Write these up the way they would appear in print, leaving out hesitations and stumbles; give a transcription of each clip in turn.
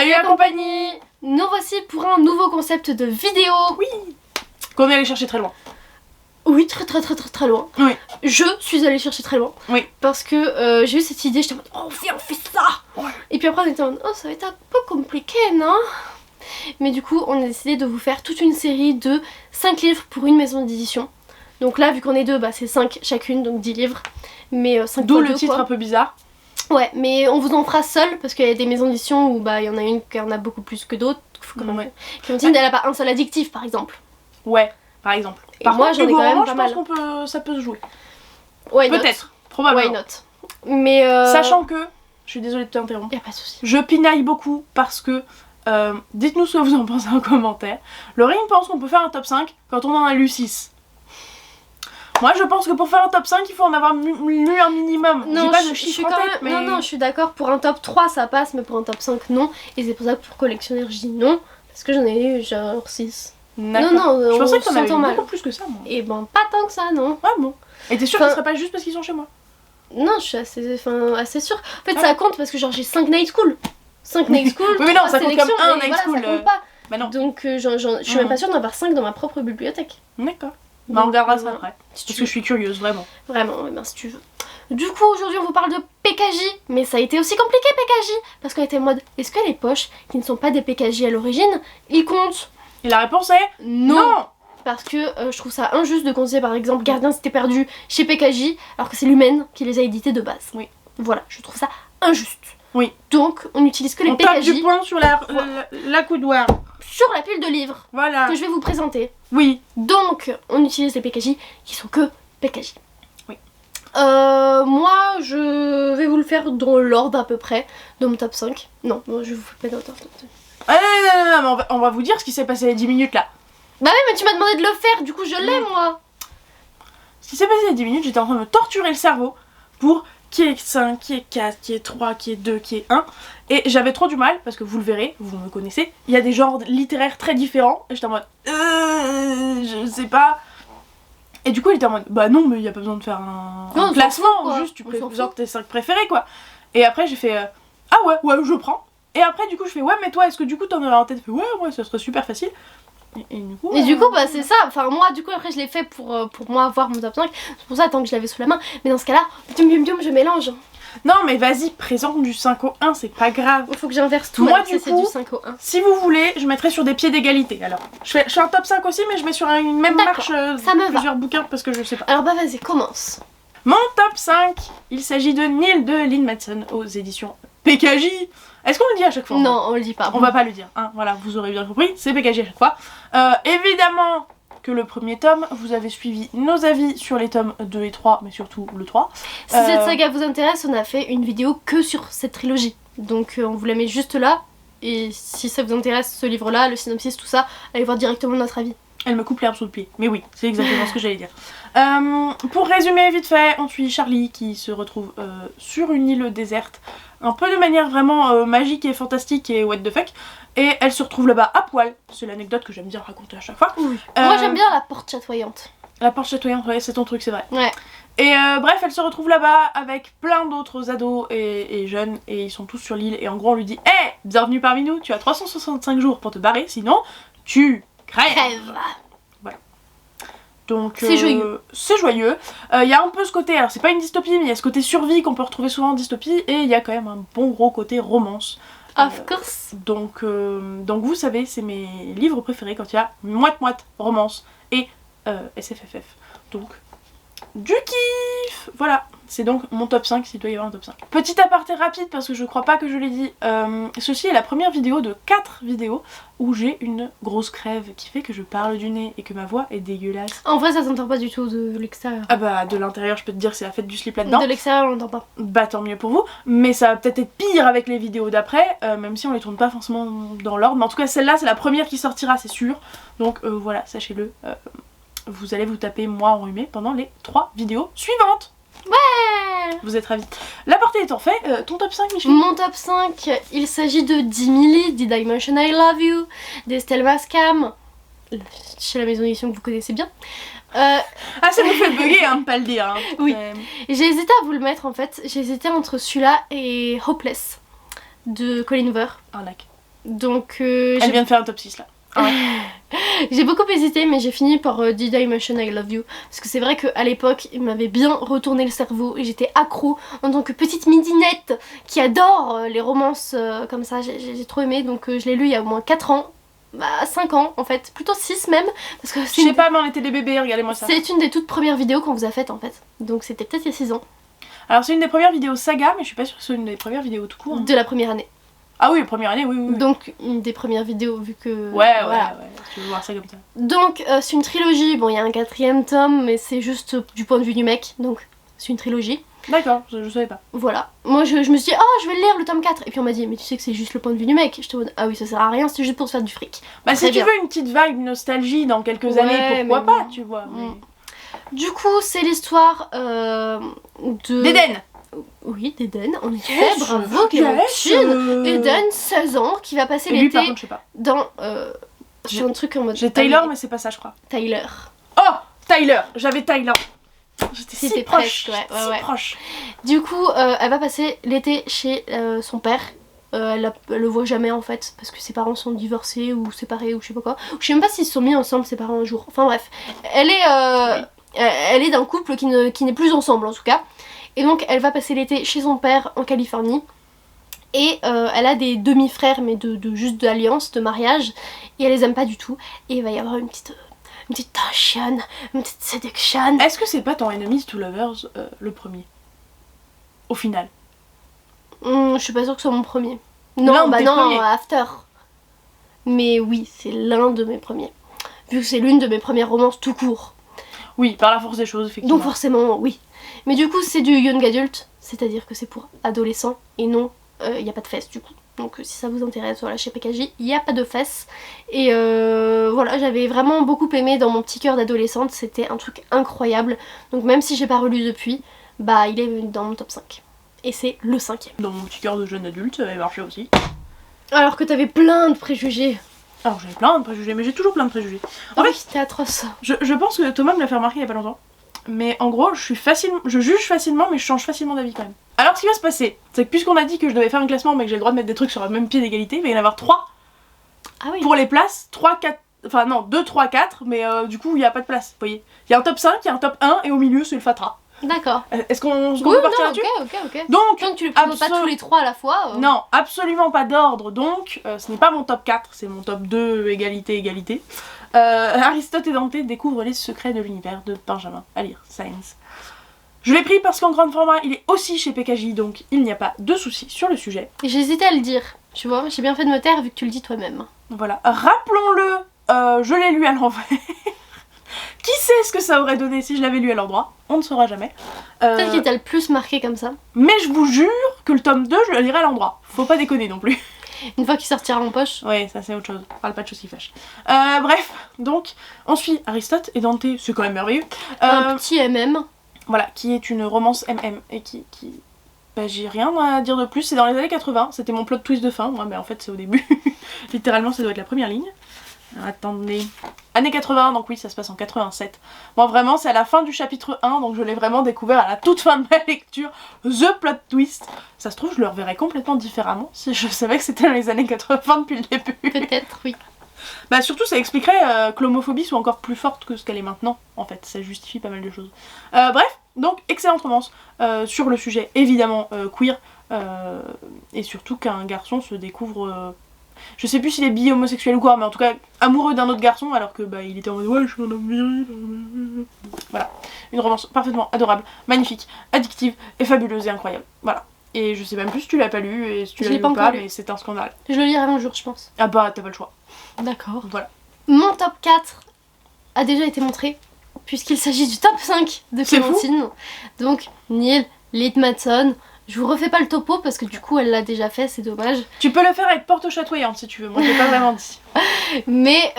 Salut la compagnie. Nous voici pour un nouveau concept de vidéo. Oui. Qu'on est allé chercher très loin. Oui, très loin. Oui. Je suis allée chercher très loin. Oui. Parce que j'ai eu cette idée, j'étais en mode oh viens on fait ça. Ouais. Et puis après on était en mode oh ça va être un peu compliqué non. Mais du coup on a décidé de vous faire toute une série de 5 livres pour une maison d'édition. Donc là vu qu'on est deux, bah c'est 5 chacune, donc 10 livres. Mais 5 D'où fois le deux, titre quoi. un peu bizarre. Ouais, mais on vous en fera seul parce qu'il y a des maisons d'édition où bah il y en a une qui en a beaucoup plus que d'autres. Ouais. Clémentine elle a pas un seul addictif par exemple. Ouais, par exemple. Et Par moi contre, j'en ai Hugo quand même Roman, pas je mal. pense qu'on ça peut se jouer. Why not? Peut-être, probablement. Why not? Mais Sachant que, je suis désolée de t'interrompre, y a pas de souci. je pinaille beaucoup parce que, dites-nous ce que vous en pensez en commentaire. Laurine pense qu'on peut faire un top 5 quand on en a lu 6. Moi je pense que pour faire un top 5 il faut en avoir lu un minimum. J'ai pas de chiffre en tête, mais... Non, je suis d'accord, pour un top 3 ça passe, mais pour un top 5 non. Et c'est pour ça que pour collectionneur je dis non, parce que j'en ai eu genre 6. D'accord. Non, je pensais on que t'en avais s'entend eu mal. beaucoup plus que ça moi. Et ben pas tant que ça, non. Ah bon. Et t'es sûre que ce serait pas juste parce qu'ils sont chez moi? Non, je suis assez sûre. En fait Ah. ça compte parce que genre j'ai 5 night school. 5 night school, Oui mais non, 3 ça compte sélections, comme un mais night voilà, school. ça compte pas. Bah non. Donc je suis même pas sûre d'en avoir 5 dans ma propre bibliothèque. D'accord. Bah on regardera ça après. Si Parce tu que veux. je suis curieuse, vraiment. Vraiment, ben si tu veux. Du coup, aujourd'hui, on vous parle de PKJ, mais ça a été aussi compliqué PKJ, parce qu'on était en mode, est-ce que les poches qui ne sont pas des PKJ à l'origine, ils comptent? Et la réponse est non. Parce que je trouve ça injuste de conseiller par exemple Gardien s'était perdu chez PKJ, alors que c'est l'humaine qui les a édités de base. Oui. Voilà, je trouve ça injuste. Oui. Donc, on n'utilise que les On tape PKJ du poing sur la coudoir. sur la pile de livres Voilà. que je vais vous présenter. Oui. Donc, on utilise les PKJ qui sont que PKJ. Oui. Moi, je vais vous le faire dans l'ordre à peu près de mon top 5. Non, je vous fais pas dans le top 5. Ah non, mais on va vous dire ce qui s'est passé les 10 minutes là. Bah oui, mais tu m'as demandé de le faire, du coup je l'ai moi. Ce qui s'est passé les 10 minutes, j'étais en train de me torturer le cerveau pour qui est 5, qui est 4, qui est 3, qui est 2, qui est 1. Et j'avais trop du mal, parce que vous le verrez, vous me connaissez, il y a des genres littéraires très différents. Et j'étais en mode je sais pas. Et du coup il était en mode bah non mais il y a pas besoin de faire un Non, on s'en classement, fout, quoi. juste tu On s'en présentes fout. tes 5 préférés quoi. Et après j'ai fait ah ouais je prends. Et après du coup je fais ouais mais toi est-ce que du coup t'en aurais en tête? Je fais ouais ça serait super facile. Et du coup bah c'est ça, enfin moi du coup après je l'ai fait pour moi avoir mon top 5. C'est pour ça tant que je l'avais sous la main. Mais dans ce cas là, je mélange. non mais vas-y présente du 5 au 1 c'est pas grave. Il faut que j'inverse tout. Moi alors, du c'est coup du 5 au 1. si vous voulez je mettrai sur des pieds d'égalité. Alors je fais un top 5 aussi mais je mets sur une même D'accord, marche ça me va. plusieurs bouquins parce que je sais pas. Alors bah vas-y, commence. Mon top 5, il s'agit de Nil de Lynn Matson aux éditions PKJ. Est-ce qu'on le dit à chaque fois? Non, on le dit pas. On va pas le dire, hein. Voilà, vous aurez bien compris, c'est PKJ à chaque fois. Évidemment que le premier tome, vous avez suivi nos avis sur les tomes 2 et 3, mais surtout le 3. Si cette saga vous intéresse, on a fait une vidéo que sur cette trilogie. Donc on vous la met juste là. Et si ça vous intéresse, ce livre-là, le synopsis, tout ça, allez voir directement notre avis. Elle me coupe l'herbe sous le pied, mais oui, c'est exactement ce que j'allais dire. Pour résumer vite fait, on suit Charlie qui se retrouve sur une île déserte, un peu de manière vraiment magique et fantastique et what the fuck, et elle se retrouve là-bas à poil, c'est l'anecdote que j'aime bien raconter à chaque fois. Oui. Moi j'aime bien la porte chatoyante. La porte chatoyante, ouais, c'est ton truc, c'est vrai. Ouais. Et bref, elle se retrouve là-bas avec plein d'autres ados et jeunes, et ils sont tous sur l'île, et en gros on lui dit « Hey, bienvenue parmi nous, tu as 365 jours pour te barrer, sinon tu crèves !» Voilà. Donc c'est joyeux. C'est joyeux. Il y a un peu ce côté, alors c'est pas une dystopie, mais il y a ce côté survie qu'on peut retrouver souvent en dystopie, et il y a quand même un bon gros côté romance. Of course. Donc vous savez, c'est mes livres préférés quand il y a moite-moite romance et SFFF. Donc, du kiff. Voilà, c'est donc mon top 5 s'il doit y avoir un top 5. Petit aparté rapide parce que je crois pas que je l'ai dit. Ceci est la première vidéo de 4 vidéos où j'ai une grosse crève qui fait que je parle du nez et que ma voix est dégueulasse. En vrai ça s'entend pas du tout de l'extérieur. Ah bah de l'intérieur je peux te dire que c'est la fête du slip là-dedans. De l'extérieur on l'entend pas. Bah tant mieux pour vous, mais ça va peut-être être pire avec les vidéos d'après, même si on les tourne pas forcément dans l'ordre. Mais en tout cas celle-là c'est la première qui sortira c'est sûr. Donc voilà, sachez-le. Vous allez vous taper moi enrhumé pendant les 3 vidéos suivantes. Ouais. Vous êtes ravis. La portée étant fait, ton top 5 Michel? Mon top 5, il s'agit de Dimili, The Dimension I Love You, d'Estelle Mascam, chez la maison d'édition que vous connaissez bien. Ah ça me fait bugger hein, de pas le dire. Hein. Oui. J'ai hésité à vous le mettre en fait, j'ai hésité entre celui-là et Hopeless de Colin Hoover. Arnaque. Donc Elle vient de faire un top 6 là. Ah ouais. j'ai beaucoup hésité, mais j'ai fini par Did I Mention I Love You, parce que c'est vrai qu'à l'époque il m'avait bien retourné le cerveau et j'étais accro en tant que petite midinette qui adore les romances comme ça. J'ai trop aimé, donc je l'ai lu il y a au moins 4 ans. Bah 5 ans en fait, plutôt 6 même, parce que Je sais pas, mais on était des bébés, regardez-moi ça. c'est une des toutes premières vidéos qu'on vous a faites en fait, donc c'était peut-être il y a 6 ans. Alors c'est une des premières vidéos saga, mais je suis pas sûre que c'est une des premières vidéos tout court. Hein. De la première année. Ah oui, première année, oui. Donc une des premières vidéos vu que... Ouais, voilà. je veux voir ça comme ça. Donc c'est une trilogie, bon il y a un 4e tome, mais c'est juste du point de vue du mec, donc c'est une trilogie. D'accord, je savais pas. Voilà. Moi je me suis dit, oh je vais le lire le tome 4. Et puis on m'a dit, mais tu sais que c'est juste le point de vue du mec. Je te dis, ah oui ça sert à rien, c'est juste pour se faire du fric. Bah Très si tu bien. veux une petite vibe nostalgie dans quelques Ouais, années, pourquoi mais pas, bon. tu vois. Mais... Du coup c'est l'histoire de... D'Eden. Oui, d'Eden, en effet, Yes, bravo Clémentine. Eden, 16 ans, qui va passer Et lui l'été par contre, je sais pas. dans... j'ai un truc en mode... J'ai Taylor, mais c'est pas ça, je crois. Tyler. Oh, Tyler, j'avais Tyler. J'étais si C'était proche, presque, ouais, si ouais. proche. Du coup, elle va passer l'été chez son père. Elle le voit jamais en fait, parce que ses parents sont divorcés ou séparés ou je sais pas quoi. Je sais même pas s'ils se sont mis ensemble ses parents un jour. Enfin bref, elle est d'un couple qui n'est plus ensemble en tout cas. Et donc elle va passer l'été chez son père en Californie. Et elle a des demi-frères, mais juste d'alliance, de mariage. Et elle les aime pas du tout. Et il va y avoir une petite tension, une petite séduction. Est-ce que c'est pas ton Enemies to Lovers le premier? Au final. Je suis pas sûre que ce soit mon premier. Non, L'un bah des non, premiers. After. Mais oui, c'est l'un de mes premiers. Vu que c'est l'une de mes premières romances tout court. Oui, par la force des choses, effectivement. Donc forcément, oui. Mais du coup, c'est du young adult, c'est-à-dire que c'est pour adolescents et non, il n'y a pas de fesses du coup. Donc si ça vous intéresse, voilà, chez PKJ, il n'y a pas de fesses. Et voilà, j'avais vraiment beaucoup aimé dans mon petit cœur d'adolescente, c'était un truc incroyable. Donc même si j'ai pas relu depuis, bah il est dans mon top 5. Et c'est le 5e. Dans mon petit cœur de jeune adulte, ça avait marché aussi. Alors que t'avais plein de préjugés. Alors j'ai plein de préjugés, mais j'ai toujours plein de préjugés. En Oui, fait, c'était atroce. je pense que Thomas me l'a fait remarquer il y a pas longtemps. Mais en gros, je juge facilement, mais je change facilement d'avis quand même. Alors ce qui va se passer, c'est que puisqu'on a dit que je devais faire un classement, mais que j'ai le droit de mettre des trucs sur le même pied d'égalité, il va y en avoir 3 Ah oui. pour les places, 3, 4... Enfin non, 2, 3, 4, mais du coup il n'y a pas de place, vous voyez. Il y a un top 5, il y a un top 1, et au milieu c'est le Fatra. D'accord. Est-ce qu'on Oui, peut partir non, là-dessus? ok. Donc, Tant que tu les prends pas tous les 3 à la fois. non, absolument pas d'ordre, donc ce n'est pas mon top 4, c'est mon top 2, égalité. Aristote et Dante découvrent les secrets de l'univers de Benjamin, à lire, Science. Je l'ai pris parce qu'en grand format, il est aussi chez PKJ, donc il n'y a pas de souci sur le sujet. Et j'hésitais à le dire, tu vois, j'ai bien fait de me taire vu que tu le dis toi-même. Voilà, rappelons-le, je l'ai lu à l'envers. Qui sait ce que ça aurait donné si je l'avais lu à l'endroit? On ne saura jamais. Peut-être qu'il t'a le plus marqué comme ça. Mais je vous jure que le tome 2, je le lirai à l'endroit. Faut pas déconner non plus. Une fois qu'il sortira en poche. Ouais, ça c'est autre chose. On parle pas de choses qui fâchent. Bref, donc, on suit Aristote et Dante, c'est quand même merveilleux. Un petit MM. Voilà, qui est une romance MM et qui... Bah, j'ai rien à dire de plus, c'est dans les années 80, c'était mon plot twist de fin, moi, mais en fait c'est au début. Littéralement, ça doit être la première ligne. Alors, attendez. Années 80, donc oui, ça se passe en 87. Moi, vraiment, c'est à la fin du chapitre 1, donc je l'ai vraiment découvert à la toute fin de ma lecture. The plot twist. Ça se trouve, je le reverrais complètement différemment si je savais que c'était dans les années 80 depuis le début. Peut-être, oui. Bah surtout ça expliquerait que l'homophobie soit encore plus forte que ce qu'elle est maintenant, en fait, ça justifie pas mal de choses. Bref, donc excellente romance sur le sujet évidemment queer, et surtout qu'un garçon se découvre, je sais plus s'il est bi, homosexuel ou quoi, mais en tout cas amoureux d'un autre garçon alors que bah il était en mode ouais je suis un homme viril. Voilà, une romance parfaitement adorable, magnifique, addictive et fabuleuse et incroyable, voilà. Et je sais même plus si tu l'as pas lu et si tu l'as lu ou pas, mais c'est un scandale. Je le lirai un jour, je pense. Ah bah t'as pas le choix. D'accord. Voilà. Mon top 4 a déjà été montré, puisqu'il s'agit du top 5 de Clémentine. Donc, Neil Litmatson. Je vous refais pas le topo parce que du coup elle l'a déjà fait, c'est dommage. Tu peux le faire avec porte chatoyante si tu veux, moi je l'ai pas vraiment dit. Mais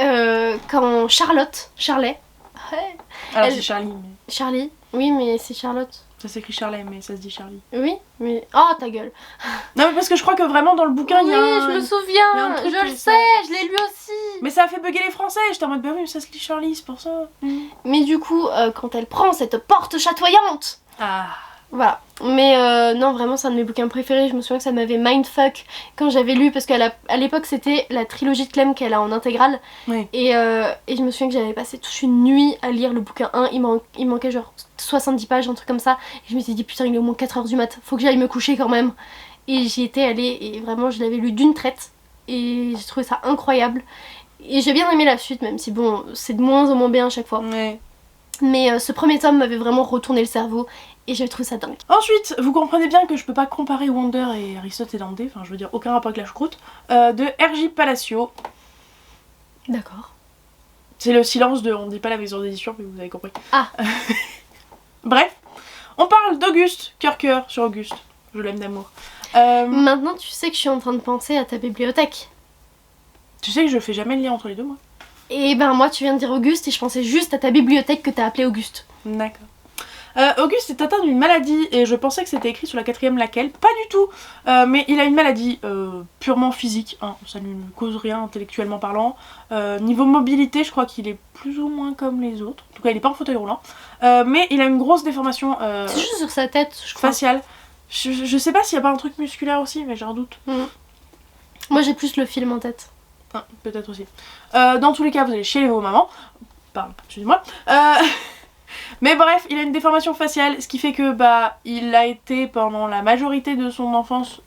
quand Charlet. Ouais. Alors c'est Charlie, mais... Charlie, oui mais c'est Charlotte. Ça s'écrit Charlet, mais ça se dit Charlie. Oui, mais... Oh ta gueule. Non mais parce que je crois que vraiment dans le bouquin il y a Oui, un... je me il y a souviens, un truc je qui le est sais, ça. je l'ai lu aussi. Mais ça a fait bugger les Français, j'étais en mode bah oui mais ça se lit Charlie, c'est pour ça. Mais du coup, quand elle prend cette porte chatoyante, Ah. Voilà. Mais non, vraiment, c'est un de mes bouquins préférés. Je me souviens que ça m'avait mindfuck quand j'avais lu, parce qu'à l'époque, c'était la trilogie de Clem qu'elle a en intégrale. Oui. Et je me souviens que j'avais passé toute une nuit à lire le bouquin 1. Il manquait genre 70 pages, un truc comme ça. Et je me suis dit, putain, il est au moins 4h du mat. Faut que j'aille me coucher quand même. Et j'y étais allée, et vraiment, je l'avais lu d'une traite. Et j'ai trouvé ça incroyable. Et j'ai bien aimé la suite, même si bon, c'est de moins en moins bien à chaque fois. Ouais. Mais ce premier tome m'avait vraiment retourné le cerveau et j'ai trouvé ça dingue. Ensuite, vous comprenez bien que je peux pas comparer Wonder et Aristote et Dante, enfin je veux dire aucun rapport avec la choucroute, de R.J. Palacio. D'accord. C'est le silence de on dit pas la maison d'édition, mais vous avez compris. Ah. Bref, on parle d'Auguste, cœur sur Auguste. Je l'aime d'amour. Maintenant, tu sais que je suis en train de penser à ta bibliothèque. Tu sais que je fais jamais le lien entre les deux, moi. Et ben moi, tu viens de dire Auguste et je pensais juste à ta bibliothèque que t'as appelée Auguste. D'accord. Auguste est atteint d'une maladie et je pensais que c'était écrit sur la 4ème laquelle, pas du tout, mais il a une maladie purement physique, hein, ça ne lui cause rien intellectuellement parlant. Niveau mobilité, je crois qu'il est plus ou moins comme les autres, en tout cas il est pas en fauteuil roulant, mais il a une grosse déformation C'est juste sur sa tête, je crois. faciale. Je sais pas s'il y a pas un truc musculaire aussi, mais j'ai un doute. Moi j'ai plus le film en tête. Ah, peut-être aussi. Dans tous les cas, vous allez chez vos mamans. Pardon, excusez-moi. Mais bref, il a une déformation faciale, ce qui fait que il a été pendant la majorité de son enfance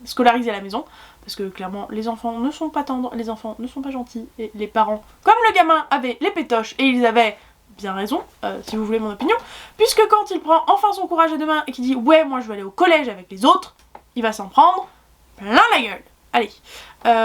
scolarisé à la maison. Parce que clairement, les enfants ne sont pas tendres, les enfants ne sont pas gentils. Et les parents, comme le gamin, avaient les pétoches et ils avaient bien raison, si vous voulez mon opinion. Puisque quand il prend enfin son courage à deux mains et qu'il dit ouais, moi je vais aller au collège avec les autres, il va s'en prendre plein la gueule. Allez.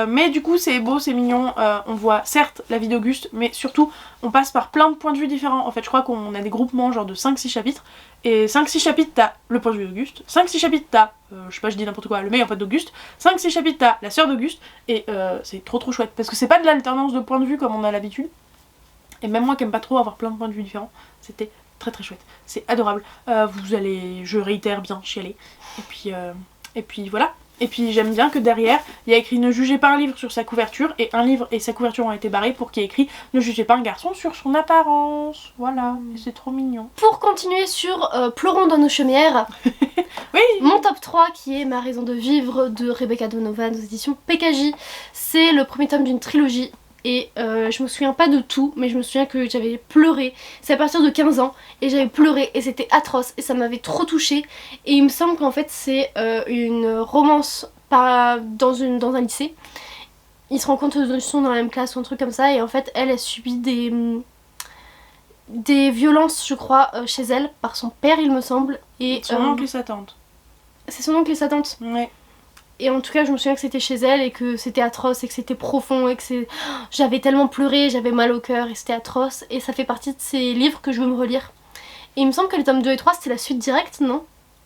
Mais du coup c'est beau, c'est mignon, on voit certes la vie d'Auguste, mais surtout on passe par plein de points de vue différents. En fait je crois qu'on a des groupements genre de 5-6 chapitres, et 5-6 chapitres t'as le point de vue d'Auguste, 5-6 chapitres t'as, je sais pas je dis n'importe quoi, le meilleur pote d'Auguste, 5-6 chapitres t'as la sœur d'Auguste, et c'est trop chouette, parce que c'est pas de l'alternance de points de vue comme on a l'habitude, et même moi qui aime pas trop avoir plein de points de vue différents, c'était très chouette, c'est adorable. Vous allez, je réitère, bien chialer, et puis voilà. Et puis j'aime bien que derrière, il y a écrit ne jugez pas un livre sur sa couverture, et un livre et sa couverture ont été barrés pour qu'il y ait écrit ne jugez pas un garçon sur son apparence. Voilà, et c'est trop mignon. Pour continuer sur Pleurons dans nos chaumières, Oui. Mon top 3 qui est Ma raison de vivre de Rebecca Donovan aux éditions PKJ, c'est le premier tome d'une trilogie. Et je me souviens pas de tout, mais je me souviens que j'avais pleuré. C'est à partir de 15 ans, et j'avais pleuré, et c'était atroce, et ça m'avait trop touchée. Et il me semble qu'en fait c'est une romance dans un lycée. Ils se rencontrent, ils sont dans la même classe ou un truc comme ça, et en fait elle subit des violences, je crois, chez elle, par son père il me semble. Et Son oncle et sa tante. c'est son oncle et sa tante. Ouais. Et en tout cas, je me souviens que c'était chez elle et que c'était atroce et que c'était profond et que j'avais tellement pleuré, j'avais mal au cœur et c'était atroce. Et ça fait partie de ces livres que je veux me relire. Et il me semble que les tomes 2 et 3 c'était la suite directe, non?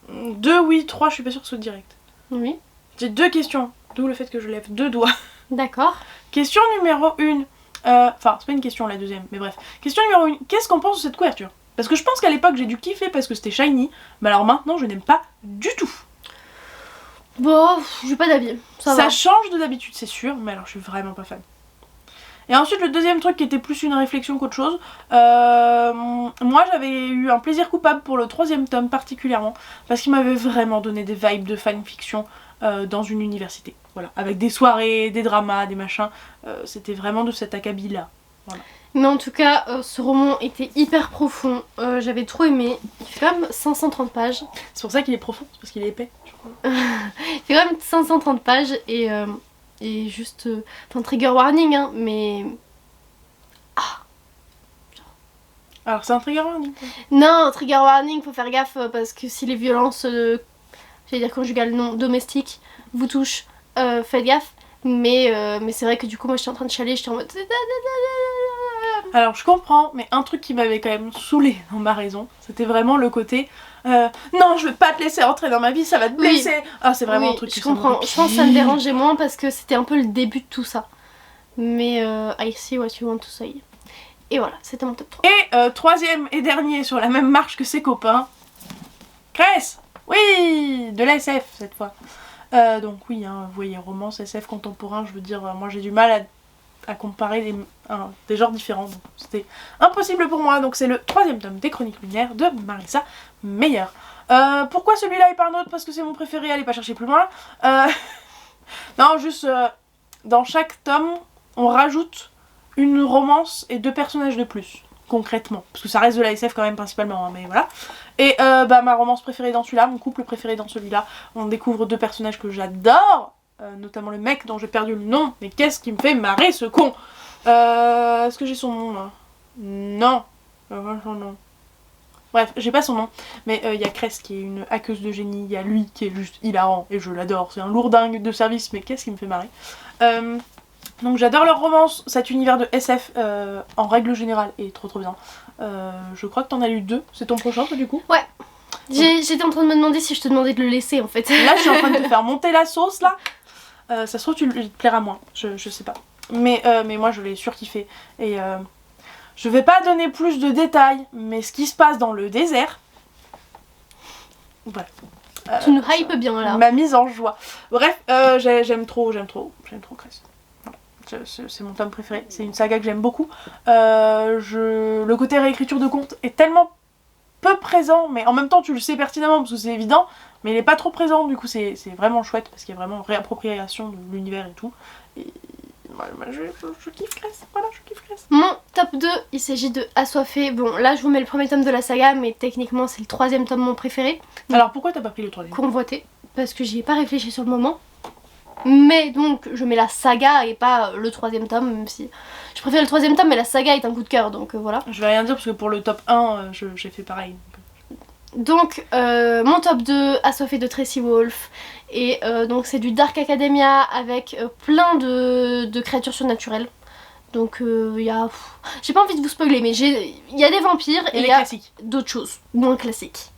2 oui, 3 je suis pas sûre que ce soit direct. Oui. J'ai 2 questions, d'où le fait que je lève 2 doigts. D'accord. Question numéro 1. Enfin, c'est pas une question la deuxième, mais bref. Question numéro 1. Qu'est-ce qu'on pense de cette couverture? Parce que je pense qu'à l'époque j'ai dû kiffer parce que c'était shiny, mais alors maintenant je n'aime pas du tout. Bon, j'ai pas d'avis. Ça va. Change de d'habitude, c'est sûr, mais alors je suis vraiment pas fan. Et ensuite, le deuxième truc qui était plus une réflexion qu'autre chose, moi j'avais eu un plaisir coupable pour le 3ème tome particulièrement, parce qu'il m'avait vraiment donné des vibes de fanfiction dans une université. Voilà, avec des soirées, des dramas, des machins, c'était vraiment de cet acabit-là. Voilà. Mais en tout cas, ce roman était hyper profond, j'avais trop aimé. Il fait quand même 530 pages. C'est pour ça qu'il est profond, c'est parce qu'il est épais, je crois. Il fait quand même 530 pages et juste... Enfin, trigger warning, hein, mais... Alors c'est un trigger warning. Non, trigger warning, faut faire gaffe parce que si les violences, j'allais dire conjugales, non, domestiques, vous touchent, faites gaffe. Mais c'est vrai que du coup, moi j'étais en train de chialer, j'étais en mode... Alors je comprends, mais un truc qui m'avait quand même saoulée dans ma raison, c'était vraiment le côté non, je vais pas te laisser entrer dans ma vie, ça va te blesser. Oui. Ah, c'est vraiment un truc je comprends. Je pense que ça me dérangeait moins parce que c'était un peu le début de tout ça. Mais I see what you want to say. Et voilà, c'était mon top 3. Et 3ème et dernier sur la même marche que ses copains, Cress. Oui, de la SF cette fois. Donc oui, hein, vous voyez, romance, SF contemporain, je veux dire, moi j'ai du mal à comparer des genres différents, donc c'était impossible pour moi. Donc c'est le 3ème tome des Chroniques lunaires de Marissa Meyer. Pourquoi celui-là et pas un autre? Parce que c'est mon préféré, allez pas chercher plus loin. Non, juste dans chaque tome, on rajoute une romance et 2 personnages de plus, concrètement. Parce que ça reste de la SF quand même principalement, hein, mais voilà. Et ma romance préférée dans celui-là, mon couple préféré dans celui-là, on découvre 2 personnages que j'adore, notamment le mec dont j'ai perdu le nom. Mais qu'est-ce qui me fait marrer ce con? Est-ce que j'ai son nom là? Non. Son nom. Bref, j'ai pas son nom, mais il y a Cress qui est une hackeuse de génie, il y a lui qui est juste hilarant et je l'adore, c'est un lourdingue de service, mais qu'est-ce qui me fait marrer. Donc j'adore leur romance, cet univers de SF en règle générale est trop bien. Je crois que t'en as lu 2, c'est ton prochain toi du coup? Ouais. J'étais en train de me demander si je te demandais de le laisser en fait. Là je suis en train de te faire monter la sauce là. Ça se trouve il te plaira moins, je sais pas. Mais moi je l'ai surkiffé et je vais pas donner plus de détails, mais ce qui se passe dans le désert... Voilà. Tu nous hype bien là. Ma mise en joie. Bref, j'aime trop Cress. Voilà. C'est mon tome préféré, c'est une saga que j'aime beaucoup. Le côté réécriture de contes est tellement peu présent, mais en même temps tu le sais pertinemment parce que c'est évident, mais il est pas trop présent, du coup c'est vraiment chouette parce qu'il y a vraiment réappropriation de l'univers et tout. Et je kiffe Cress, voilà, je kiffe Cress. Mon top 2, il s'agit de Assoiffé. Bon, là je vous mets le premier tome de la saga, mais techniquement c'est le 3e tome mon préféré. Alors pourquoi t'as pas pris le 3e? Convoité, parce que j'y ai pas réfléchi sur le moment. Mais donc je mets la saga et pas le 3e tome, même si je préfère le 3e tome, mais la saga est un coup de cœur, donc voilà. Je vais rien dire parce que pour le top 1, j'ai fait pareil. Donc mon top 2, Assoiffé de Tracy Wolff. Et donc c'est du Dark Academia avec plein de créatures surnaturelles. Donc il y a... J'ai pas envie de vous spoiler, mais il y a des vampires et il y a d'autres choses, moins classiques.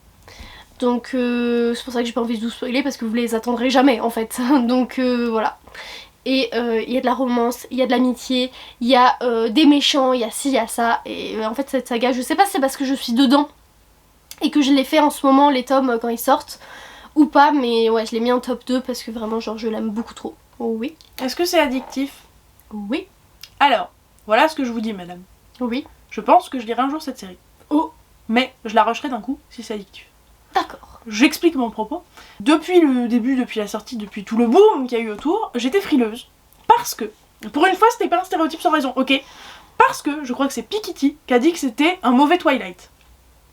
Donc c'est pour ça que j'ai pas envie de vous spoiler parce que vous les attendrez jamais en fait. Donc voilà. Et il y a de la romance, il y a de l'amitié, il y a des méchants, il y a ci, il y a ça. Et en fait cette saga, je sais pas si c'est parce que je suis dedans et que je l'ai fait en ce moment les tomes quand ils sortent ou pas, mais ouais je l'ai mis en top 2 parce que vraiment genre je l'aime beaucoup trop. Oh, oui. Est-ce que c'est addictif? Oui. Alors, voilà ce que je vous dis madame. Oui. Je pense que je lirai un jour cette série. Oh. Mais je la rusherai d'un coup si c'est addictif. D'accord. J'explique mon propos. Depuis le début, depuis la sortie, depuis tout le boom qu'il y a eu autour, j'étais frileuse. Parce que, pour une fois c'était pas un stéréotype sans raison, ok? Parce que je crois que c'est Piketty qui a dit que c'était un mauvais Twilight.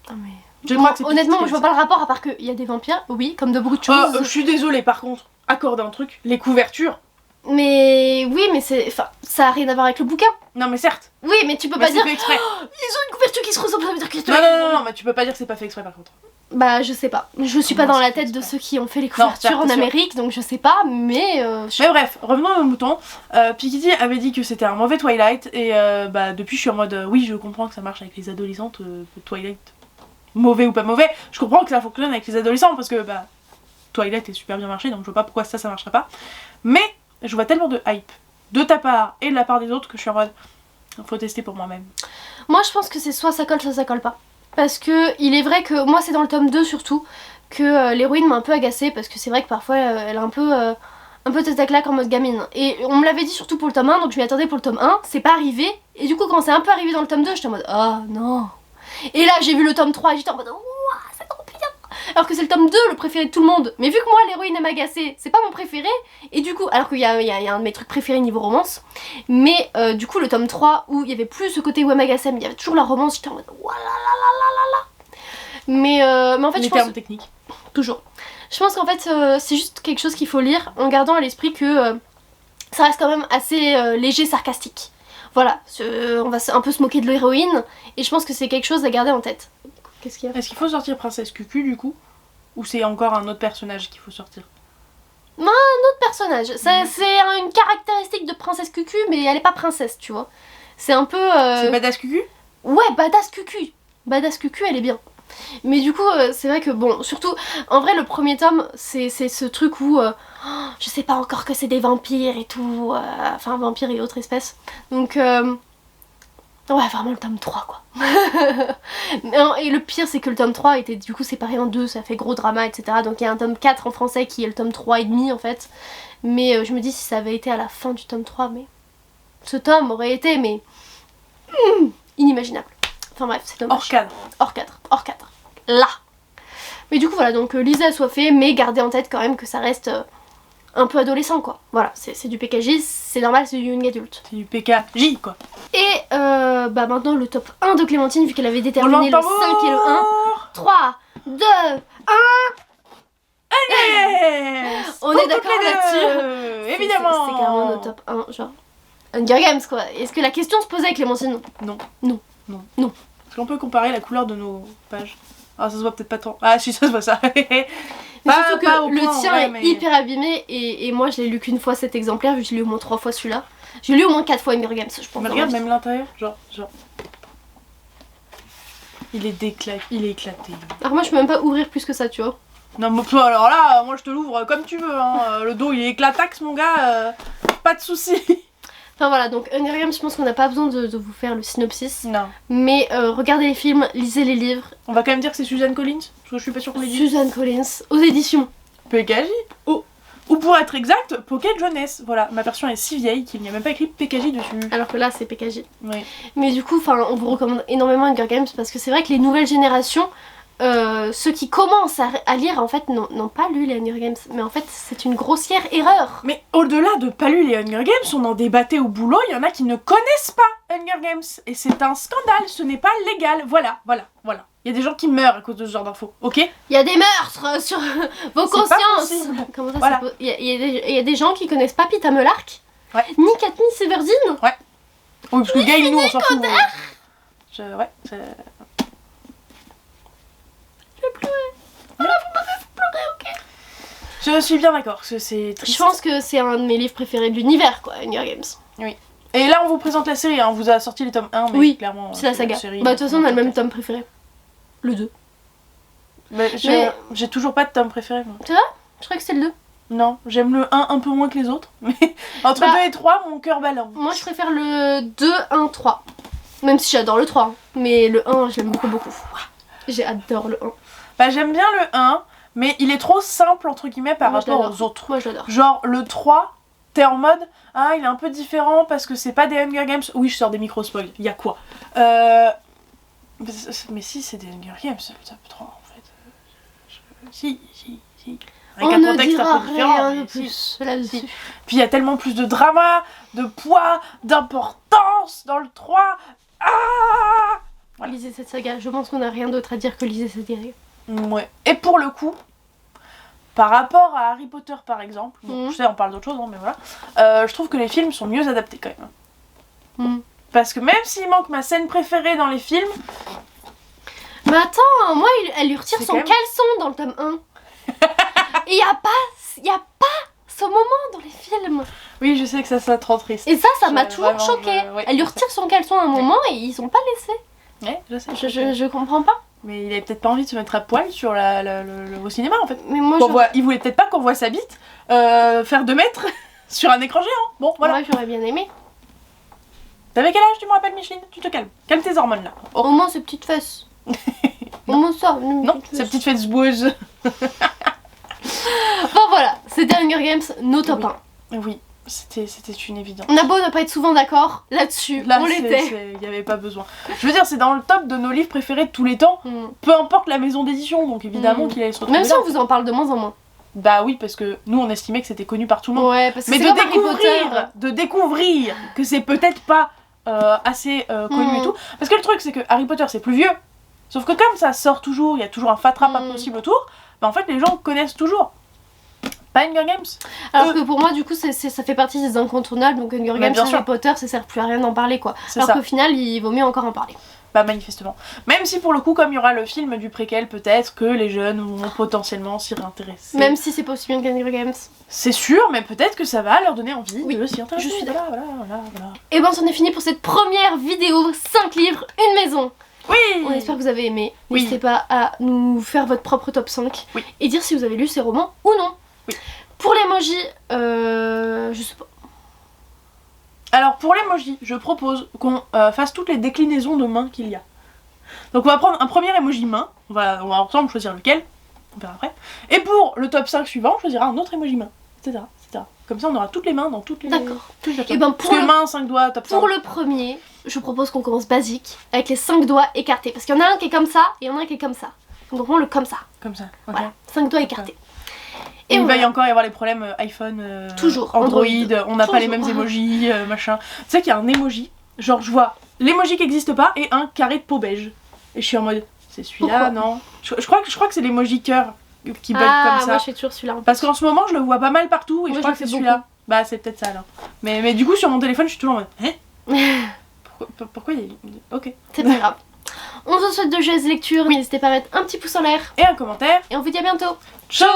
Ah mais... Je crois que c'est honnêtement, Piketty je vois pas le rapport à part qu'il y a des vampires, oui, comme de beaucoup de choses. Je suis désolée par contre, accorde un truc, les couvertures. Mais oui, mais c'est... Enfin, ça a rien à voir avec le bouquin. Non mais certes. Oui, mais tu peux pas dire... fait exprès. Oh, ils ont une couverture qui se ressemble, ça veut dire qu'ils... Non, mais tu peux pas dire que c'est pas fait exprès par contre. Bah je sais pas, je suis pas dans la tête de ceux qui ont fait les couvertures en Amérique, donc je sais pas, mais... Mais bref, revenons à nos moutons. Piketty avait dit que c'était un mauvais Twilight, et depuis je suis en mode, oui je comprends que ça marche avec les adolescentes, Twilight, mauvais ou pas mauvais, je comprends que ça fonctionne avec les adolescents, parce que Twilight est super bien marché, donc je vois pas pourquoi ça marcherait pas. Mais je vois tellement de hype, de ta part et de la part des autres, que je suis en mode, faut tester pour moi-même. Moi je pense que c'est soit ça colle pas. Parce que il est vrai que moi c'est dans le tome 2 surtout que l'héroïne m'a un peu agacée parce que c'est vrai que parfois elle a un peu tête à claque en mode gamine. Et on me l'avait dit surtout pour le tome 1 donc je m'y attendais pour le tome 1, c'est pas arrivé. Et du coup quand c'est un peu arrivé dans le tome 2 j'étais en mode oh non. Et là j'ai vu le tome 3 et j'étais en mode ouah c'est trop bien. Alors que c'est le tome 2 le préféré de tout le monde. Mais vu que moi l'héroïne elle m'a agacée, c'est pas mon préféré. Et du coup, alors qu'il y a un de mes trucs préférés niveau romance. Mais du coup le tome 3 où il y avait plus ce côté où elle m'agaçait mais il y avait toujours la romance, j'étais en mode ouah là là là là là là. Mais en fait les je pense... termes techniques. Toujours. Je pense qu'en fait c'est juste quelque chose qu'il faut lire en gardant à l'esprit que ça reste quand même assez léger, sarcastique. Voilà, on va un peu se moquer de l'héroïne et je pense que c'est quelque chose à garder en tête. Qu'est-ce qu'il y a? Est-ce qu'il faut sortir Princesse Cucu du coup? Ou c'est encore un autre personnage qu'il faut sortir? Non, un autre personnage. C'est une caractéristique de Princesse Cucu mais elle est pas princesse, tu vois. C'est un peu... C'est Badass Cucu? Ouais, Badass Cucu. Badass Cucu elle est bien. Mais du coup c'est vrai que bon, surtout en vrai le premier tome c'est ce truc où je sais pas encore que c'est des vampires et tout, enfin vampires et autres espèces. Donc ouais vraiment le tome 3 quoi. Et le pire c'est que le tome 3 était du coup séparé en deux, ça fait gros drama etc. Donc il y a un tome 4 en français qui est le tome 3 et demi en fait. Mais je me dis si ça avait été à la fin du tome 3 mais ce tome aurait été mais inimaginable. Enfin bref, c'est dommage. Hors cadre. Hors cadre. Là. Mais du coup voilà, donc lisez Assoiffé, mais gardez en tête quand même que ça reste un peu adolescent quoi. Voilà, c'est du PKJ, c'est normal, c'est du young adulte. C'est du PKJ quoi. Et bah maintenant le top 1 de Clémentine, vu qu'elle avait déterminé le 5 et le 1. 3, 2, 1. Yes. On est d'accord là-dessus. Évidemment. C'est carrément notre top 1, genre Hunger Games quoi. Est-ce que la question se posait avec Clémentine? Non. Non. Non. Non. Est-ce qu'on peut comparer la couleur de nos pages? Ah, ça se voit peut-être pas tant. Ah, si, ça se voit ça. Mais surtout que au le point, tien ouais, est mais- hyper abîmé et moi je l'ai lu qu'une fois cet exemplaire, vu que je l'ai lu au moins 3 fois celui-là. J'ai lu au moins 4 fois Hunger Games, je pense. Mais dans regarde ma vie. même l'intérieur, genre. Il est éclaté. Alors moi je peux même pas ouvrir plus que ça, tu vois. Non, mais toi, alors là, moi je te l'ouvre comme tu veux. Hein. Le dos il est éclatax, mon gars. Pas de soucis. Enfin voilà, donc Hunger Games, je pense qu'on n'a pas besoin de vous faire le synopsis. Non. Mais regardez les films, lisez les livres. On va quand même dire que c'est Suzanne Collins, parce que je suis pas sûre qu'on l'ait dit. Suzanne Collins, aux éditions. PKJ. Oh. Ou pour être exact, Pocket Jeunesse. Voilà, ma version est si vieille qu'il n'y a même pas écrit PKJ dessus. Alors que là c'est PKJ. Oui. Mais du coup, on vous recommande énormément Hunger Games parce que c'est vrai que les nouvelles générations, ceux qui commencent à lire en fait n'ont pas lu les Hunger Games. Mais en fait c'est une grossière erreur. Mais au-delà de pas lu les Hunger Games, on en débattait au boulot, il y en a qui ne connaissent pas Hunger Games. Et c'est un scandale, ce n'est pas légal. Voilà. Il y a des gens qui meurent à cause de ce genre d'infos, ok? Il y a des meurtres sur vos C'est pas consciences. possible. Comment ça Voilà. il y a des gens qui connaissent pas Pita Melark, Ouais. ni Katniss Everdeen. Oui, parce que Gail, nous, on s'en fout. Ouais, c'est... Je suis bien d'accord, parce que c'est triste. Je pense que c'est un de mes livres préférés de l'univers, quoi, Hunger Games. Et là, on vous présente la série, hein. On vous a sorti les tomes 1, mais Oui, clairement... C'est la saga. série, Bah de toute façon on a le même tome préféré. Le 2. Mais Mais- j'ai toujours pas de tome préféré, moi. Je crois que c'est le 2. Non, j'aime le 1 un peu moins que les autres, mais entre Bah, 2 et 3, mon cœur balance. Moi je préfère le 2, 1, 3. Même si j'adore le 3. Hein. Mais le 1, je l'aime beaucoup. J'adore le 1. Bah, j'aime bien le 1, mais il est trop simple, entre guillemets, par Moi, je rapport l'adore. aux autres. Moi je l'adore. Genre, le 3, t'es en mode, ah, il est un peu différent parce que c'est pas des Hunger Games. Oui, je sors des micro-spoils, y a quoi mais si, c'est des Hunger Games, le top 3, en fait. Si. Avec On un ne contexte dira un peu différent, rien mais de si. plus là-dessus. Si. Puis il y a tellement plus de drama, de poids, d'importance dans le 3. Ah Voilà. Lisez cette saga. Je pense qu'on n'a rien d'autre à dire que lisez cette saga. Ouais. Et pour le coup, par rapport à Harry Potter par exemple, bon, Mhm. je sais on parle d'autre chose, hein, mais voilà, je trouve que les films sont mieux adaptés quand même. Mhm. Parce que même s'il manque ma scène préférée dans les films, Mais attends, moi elle lui retire C'est son quand même- caleçon dans le tome 1. Et y a pas ce moment dans les films. oui je sais que ça te rend triste. Et ça m'a Je- toujours vraiment, choqué. ouais, Elle lui je sais. retire son caleçon à un moment et ils ont pas laissé. Ouais, je sais. Je comprends pas. Mais il avait peut-être pas envie de se mettre à poil sur au cinéma en fait. Mais moi Il voulait peut-être pas qu'on voit sa bite faire 2 mètres sur un écran géant. Bon voilà. moi j'aurais bien aimé. T'avais quel âge tu me rappelles Micheline? Tu te calmes. Calme tes hormones là. Oh. Au moins ses petites fesses. Au moins ça. Non, ces petites fêtes boueuses. Bon voilà, c'était Hunger Games, nos top Oui. 1. Oui, c'était une évidence. On a beau ne pas être souvent d'accord là-dessus, Là, on l'était. il n'y avait pas besoin. Je veux dire, c'est dans le top de nos livres préférés de tous les temps, Mm. peu importe la maison d'édition, donc évidemment Mm. qu'il allait se retrouver Même si là. on vous en parle de moins en moins. Bah oui, parce que nous on estimait que c'était connu par tout le monde. Ouais, parce que Mais c'est comme Harry Potter. de découvrir que c'est peut-être pas assez connu Mm. et tout. Parce que le truc, c'est que Harry Potter c'est plus vieux. Sauf que comme ça sort toujours, il y a toujours un fatras pas Mm. possible autour, bah en fait les gens connaissent toujours. Pas Hunger Games. Alors que pour moi, du coup, ça fait partie des incontournables. Donc Hunger Bah, Games, bien Harry sûr. Potter, ça sert plus à rien d'en parler quoi. C'est Alors ça. qu'au final, il vaut mieux encore en parler. Bah manifestement. Même si pour le coup, comme il y aura le film du préquel, peut-être que les jeunes vont potentiellement s'y réintéresser. Même si c'est pas aussi bien qu'Hunger Games. C'est sûr, mais peut-être que ça va leur donner envie Oui, de s'y intéresser. je suis voilà. Et ben, c'en est fini pour cette première vidéo 5 livres, une maison. Oui. On espère que vous avez aimé. Oui. N'hésitez pas à nous faire votre propre top 5 Oui. et dire si vous avez lu ces romans ou non. Oui. Pour l'emoji, je sais pas. Alors pour l'emoji, je propose qu'on fasse toutes les déclinaisons de mains qu'il y a. Donc on va prendre un premier emoji main, on va ensemble choisir lequel, on verra après. Et pour le top 5 suivant, on choisira un autre emoji main, etc. Comme ça on aura toutes les mains dans toutes les... D'accord. tous les top Et 5. ben Parce que main, 5 doigts, top 5. pour le premier, je propose qu'on commence basique avec les 5 doigts écartés. Parce qu'il y en a un qui est comme ça et il y en a un qui est comme ça. Donc on le comme ça. Comme ça. Ok. Voilà, 5 doigts écartés. Et il voilà. va y encore y avoir les problèmes iPhone, Toujours, Android, Android. on n'a pas les Toujours. mêmes emojis, machin. Tu sais qu'il y a un emoji, genre je vois l'emoji qui n'existe pas et un carré de peau beige. Et je suis en mode, c'est celui-là, Pourquoi non je crois que c'est l'emoji cœur qui bug Ah, comme moi ça. je fais toujours celui-là. Parce qu'en ce moment je le vois pas mal partout et Moi, je crois je que le c'est fais celui-là. Bah c'est peut-être ça alors. Mais du coup sur mon téléphone je suis toujours en mode, hein pourquoi il y a... Ok. C'est pas grave. On se souhaite de joyeuses lectures, n'hésitez pas à mettre un petit pouce en l'air. Et un commentaire. Et on vous dit à bientôt. Ciao.